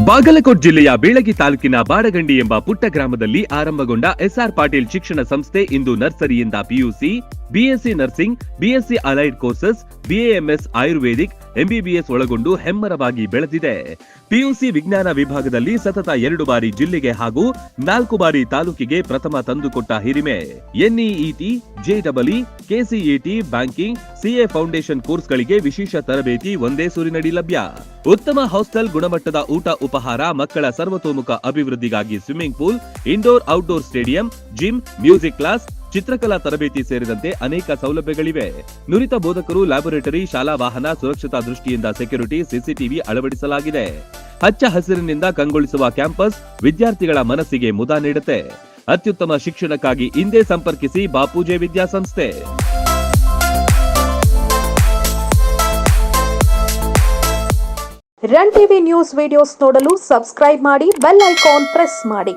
ಬಾಗಲಕೋಟ್ ಜಿಲ್ಲೆಯ ಬೀಳಗಿ ತಾಲೂಕಿನ ಬಾಡಗಂಡಿ ಎಂಬ ಪುಟ್ಟ ಗ್ರಾಮದಲ್ಲಿ ಆರಂಭಗೊಂಡ ಎಸ್ಆರ್ ಪಾಟೀಲ್ ಶಿಕ್ಷಣ ಸಂಸ್ಥೆ ಇಂದು ನರ್ಸರಿಯಿಂದ PUC, BSc nursing, BSc allied courses, BAMS Ayurvedic, MBBS ಒಳಗೊಂಡು ಹೆಮ್ಮರವಾಗಿ ಬೆಳೆದಿದೆ. ಪಿಯುಸಿ ವಿಜ್ಞಾನ ವಿಭಾಗದಲ್ಲಿ ಸತತ 2 ಬಾರಿ ಜಿಲ್ಲೆಗೆ ಹಾಗೂ 4 ಬಾರಿ ತಾಲೂಕಿಗೆ ಪ್ರಥಮ ತಂದುಕೊಟ್ಟ ಹಿರಿಮೆ. NEET, JEE, KCET, banking, CA foundation ಕೋರ್ಸ್ಗಳಿಗೆ ವಿಶೇಷ ತರಬೇತಿ ಒಂದೇ ಸೂರಿನಡಿ ಲಭ್ಯ. ಉತ್ತಮ ಹಾಸ್ಟೆಲ್, ಗುಣಮಟ್ಟದ ಊಟ ಉಪಹಾರ, ಮಕ್ಕಳ ಸರ್ವತೋಮುಖ ಅಭಿವೃದ್ಧಿಗಾಗಿ swimming pool, indoor outdoor stadium, gym, music class, ಚಿತ್ರಕಲಾ ತರಬೇತಿ ಸೇರಿದಂತೆ ಅನೇಕ ಸೌಲಭ್ಯಗಳಿವೆ. ನುರಿತ ಬೋಧಕರು, ಲ್ಯಾಬೊರೇಟರಿ, ಶಾಲಾ ವಾಹನ, ಸುರಕ್ಷತಾ ದೃಷ್ಟಿಯಿಂದ ಸೆಕ್ಯೂರಿಟಿ, ಸಿಸಿಟಿವಿ ಅಳವಡಿಸಲಾಗಿದೆ. ಹಚ್ಚ ಹಸಿರಿನಿಂದ ಕಂಗೊಳಿಸುವ ಕ್ಯಾಂಪಸ್ ವಿದ್ಯಾರ್ಥಿಗಳ ಮನಸ್ಸಿಗೆ ಮುದ ನೀಡುತ್ತೆ. ಅತ್ಯುತ್ತಮ ಶಿಕ್ಷಣಕ್ಕಾಗಿ ಇಂದೇ ಸಂಪರ್ಕಿಸಿ ಬಾಪೂಜೆ ವಿದ್ಯಾಸಂಸ್ಥೆ. ರನ್ ಟಿವಿ ನ್ಯೂಸ್ ವಿಡಿಯೋಸ್ ನೋಡಲು ಸಬ್ಸ್ಕ್ರೈಬ್ ಮಾಡಿ, ಬೆಲ್ ಐಕಾನ್ ಪ್ರೆಸ್ ಮಾಡಿ.